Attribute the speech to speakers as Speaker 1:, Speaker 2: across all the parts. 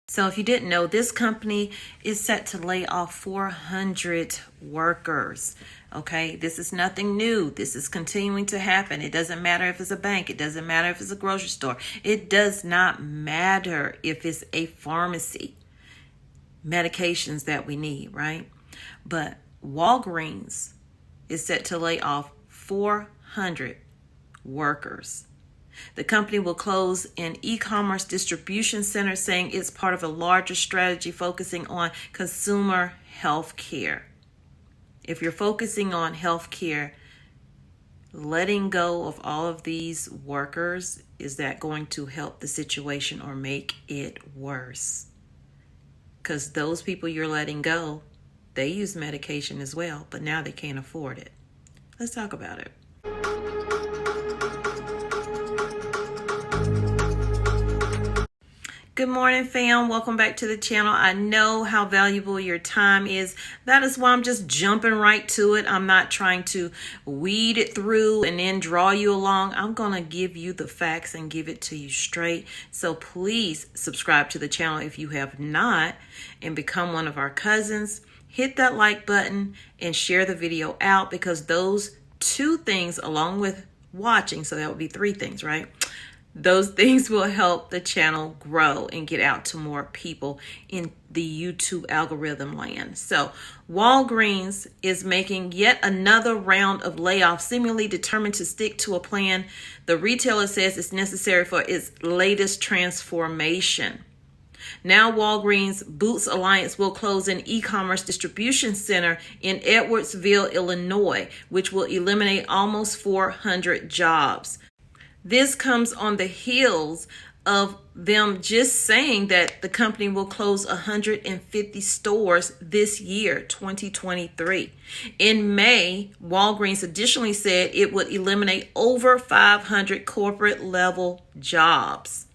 Speaker 1: So if you didn't know, this company is set to lay off 400 workers. Okay, this is nothing new. This is continuing to happen. It doesn't matter if it's a bank. It doesn't matter if it's a grocery store. It does not matter if it's a pharmacy. Medications that we need, right? But Walgreens is set to lay off 400 workers. The company will close an e-commerce distribution center, saying it's part of a larger strategy focusing on consumer health care. If you're focusing on health care, letting go of all of these workers, is that going to help the situation or make it worse? Because those people you're letting go, they use medication as well, but now they can't afford it. Let's talk about it. Good morning, fam. Welcome back to the channel. I know how valuable your time is. That is why I'm just jumping right to it. I'm not trying to weed it through and then draw you along. I'm going to give you the facts and give it to you straight. So please subscribe to the channel if you have not and become one of our cousins. Hit that like button and share the video out, because those two things, along with watching, so that would be three things, right? Those things will help the channel grow and get out to more people in the YouTube algorithm land. So Walgreens is making yet another round of layoffs, seemingly determined to stick to a plan the retailer says is necessary for its latest transformation. Now Walgreens Boots Alliance will close an e-commerce distribution center in Edwardsville, Illinois, which will eliminate almost 400 jobs. This comes on the heels of them just saying that the company will close 150 stores this year, 2023. In May, Walgreens additionally said it would eliminate over 500 corporate level jobs.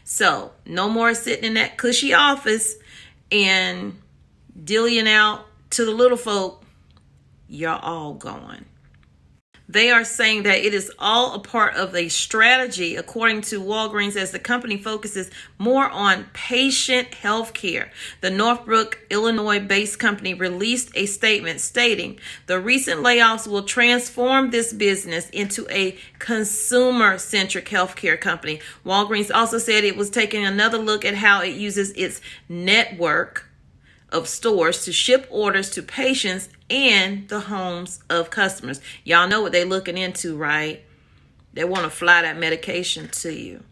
Speaker 1: So no more sitting in that cushy office and dillying out to the little folk. You're all gone. They are saying that it is all a part of a strategy, according to Walgreens, as the company focuses more on patient health care. The Northbrook, Illinois-based company released a statement stating the recent layoffs will transform this business into a consumer-centric healthcare company. Walgreens also said it was taking another look at how it uses its network of stores to ship orders to patients and the homes of customers. Y'all know what they're looking into, right? They want to fly that medication to you.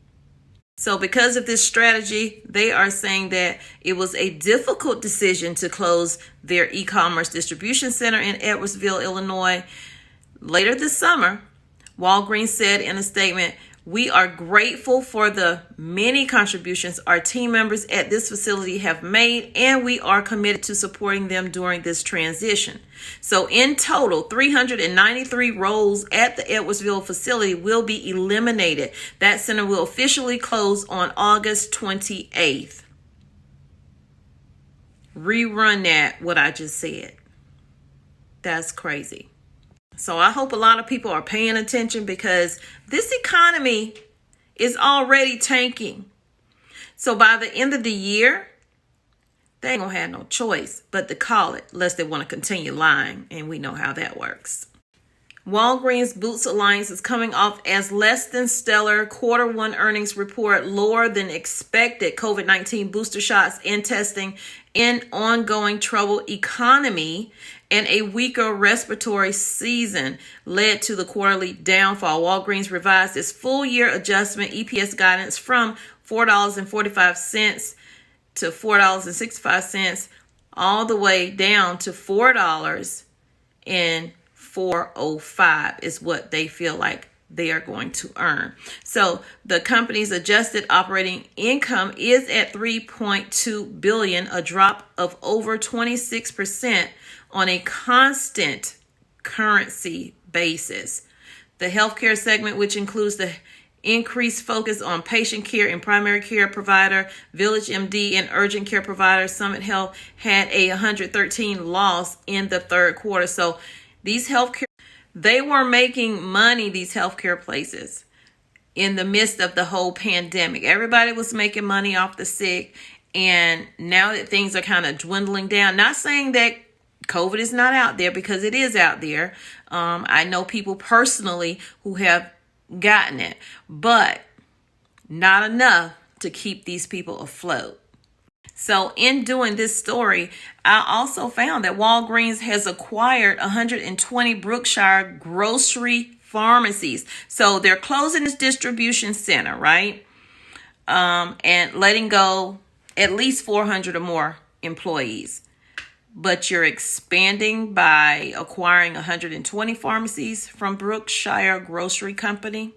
Speaker 1: So because of this strategy, they are saying that it was a difficult decision to close their e-commerce distribution center in Edwardsville, Illinois. Later this summer, Walgreens said in a statement, "We are grateful for the many contributions our team members at this facility have made, and we are committed to supporting them during this transition." So in total, 393 roles at the Edwardsville facility will be eliminated. That center will officially close on August 28th. Rerun that, what I just said. That's crazy. So I hope a lot of people are paying attention, because this economy is already tanking. So by the end of the year, they ain't gonna have no choice but to call it, unless they want to continue lying, and we know how that works. Walgreens Boots Alliance is coming off as less than stellar Q1 earnings report, lower than expected COVID-19 booster shots and testing, in ongoing troubled economy, and a weaker respiratory season led to the quarterly downfall. Walgreens revised its full year adjustment EPS guidance from $4.45 to $4.65 all the way down to $4.405 is what they feel like they are going to earn. So the company's adjusted operating income is at $3.2 billion, a drop of over 26% on a constant currency basis. The healthcare segment, which includes the increased focus on patient care and primary care provider, Village MD, and urgent care provider, Summit Health, had a 113 loss in the third quarter. So these healthcare, they were making money, these healthcare places, in the midst of the whole pandemic. Everybody was making money off the sick, And now that things are kind of dwindling down, not saying that COVID is not out there, because it is out there. I know people personally who have gotten it, but not enough to keep these people afloat. So in doing this story, I also found that Walgreens has acquired 120 Brookshire grocery pharmacies. So they're closing this distribution center, right? And letting go at least 400 or more employees. But you're expanding by acquiring 120 pharmacies from Brookshire Grocery Company.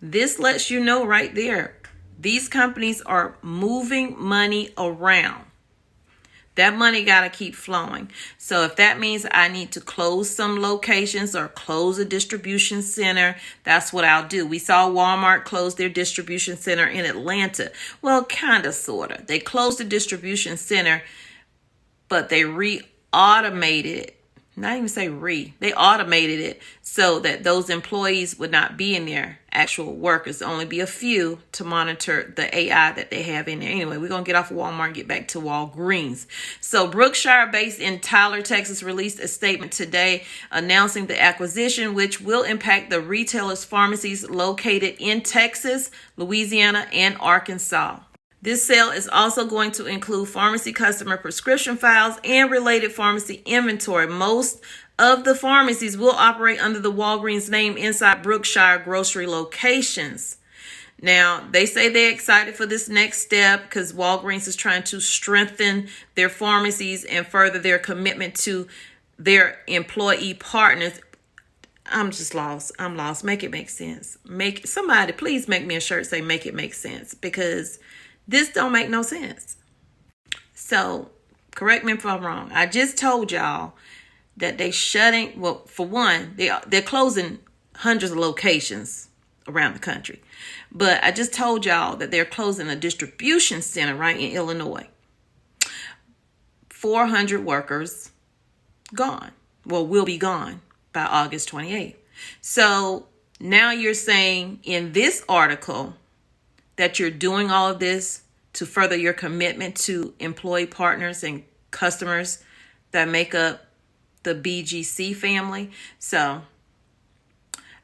Speaker 1: This lets you know right there, these companies are moving money around. That money got to keep flowing. So if that means I need to close some locations or close a distribution center, that's what I'll do. We saw Walmart close their distribution center in Atlanta. Well, kind of, sort of. They closed the distribution center, but they automated it. Not even say they automated it so that those employees would not be in there, actual workers, only be a few to monitor the AI that they have in there. Anyway, we're going to get off of Walmart and get back to Walgreens. So Brookshire, based in Tyler, Texas, released a statement today announcing the acquisition, which will impact the retailer's pharmacies located in Texas, Louisiana, and Arkansas. This sale is also going to include pharmacy customer prescription files and related pharmacy inventory. Most of the pharmacies will operate under the Walgreens name inside Brookshire grocery locations. Now, they say they're excited for this next step because Walgreens is trying to strengthen their pharmacies and further their commitment to their employee partners. I'm just lost. I'm lost. Make it make sense. Somebody please make me a shirt say make it make sense, because this don't make no sense. So, correct me if I'm wrong. I just told y'all that they shutting, well, for one, they're closing hundreds of locations around the country. But I just told y'all that they're closing a distribution center right in Illinois. 400 workers gone. Well, will be gone by August 28th. So, now you're saying in this article that you're doing all of this to further your commitment to employee partners and customers that make up the BGC family. So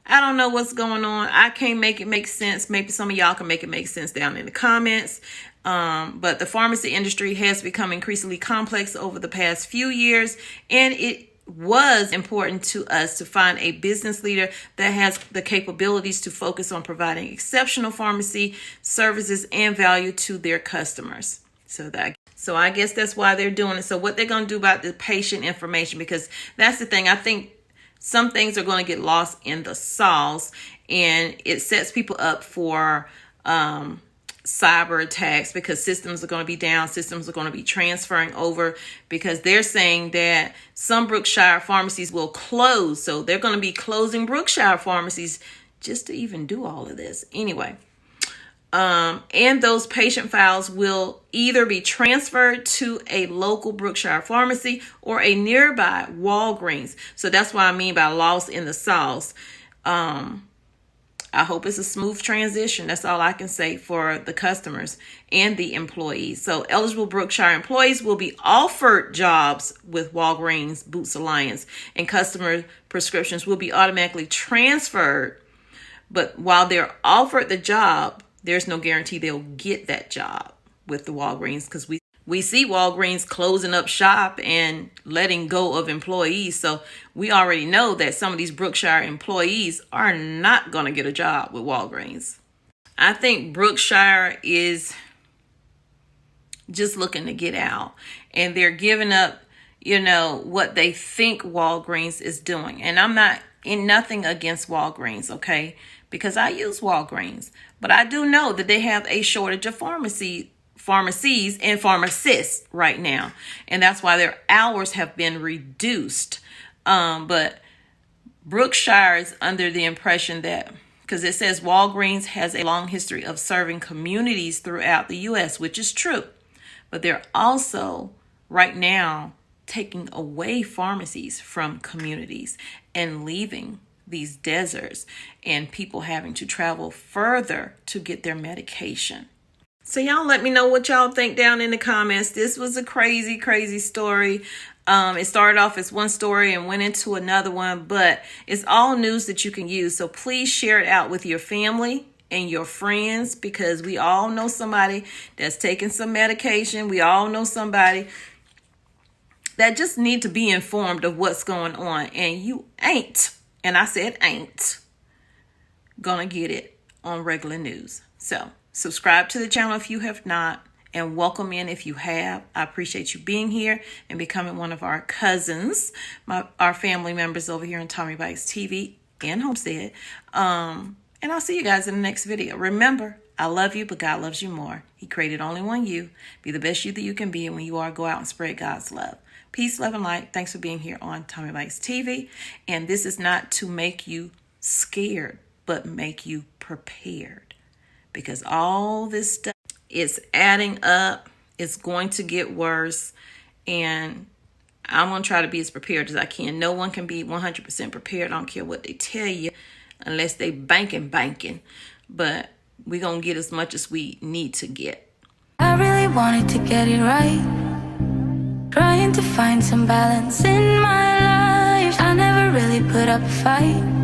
Speaker 1: I don't know what's going on. I can't make it make sense. Maybe some of y'all can make it make sense down in the comments. But the pharmacy industry has become increasingly complex over the past few years, and it was important to us to find a business leader that has the capabilities to focus on providing exceptional pharmacy services and value to their customers. So I guess that's why they're doing it. So what they're going to do about the patient information, because that's the thing. I think some things are going to get lost in the sauce, and it sets people up for cyber attacks, because systems are going to be down, systems are going to be transferring over, because they're saying that some Brookshire pharmacies will close. So they're going to be closing Brookshire pharmacies just to even do all of this. Anyway, and those patient files will either be transferred to a local Brookshire pharmacy or a nearby Walgreens. So that's what I mean by lost in the sauce. I hope it's a smooth transition. That's all I can say for the customers and the employees. So eligible Brookshire employees will be offered jobs with Walgreens Boots Alliance, and customer prescriptions will be automatically transferred. But while they're offered the job, there's no guarantee they'll get that job with the Walgreens, because we see Walgreens closing up shop and letting go of employees. So we already know that some of these Brookshire employees are not going to get a job with Walgreens. I think Brookshire is just looking to get out, and they're giving up, what they think Walgreens is doing. And I'm not in nothing against Walgreens, okay? Because I use Walgreens, but I do know that they have a shortage of pharmacies and pharmacists right now, and that's why their hours have been reduced. But Brookshire is under the impression that, because it says Walgreens has a long history of serving communities throughout the U.S., which is true, but they're also right now taking away pharmacies from communities and leaving these deserts and people having to travel further to get their medication. So y'all let me know what y'all think down in the comments. This was a crazy, crazy story. It started off as one story and went into another one, but it's all news that you can use. So please share it out with your family and your friends, because we all know somebody that's taking some medication. We all know somebody that just need to be informed of what's going on. And you ain't, and I said ain't, gonna get it on regular news. So subscribe to the channel if you have not, and welcome in if you have. I appreciate you being here and becoming one of our cousins, our family members over here on Tommy Bites TV and Homestead. And I'll see you guys in the next video. Remember, I love you, but God loves you more. He created only one you. Be the best you that you can be, and when you are, go out and spread God's love. Peace, love, and light. Thanks for being here on Tommy Bites TV. And this is not to make you scared, but make you prepared. Because all this stuff is adding up. It's going to get worse. And I'm going to try to be as prepared as I can. No one can be 100% prepared. I don't care what they tell you, unless they banking. But we're going to get as much as we need to get.
Speaker 2: I really wanted to get it right. Trying to find some balance in my life. I never really put up a fight.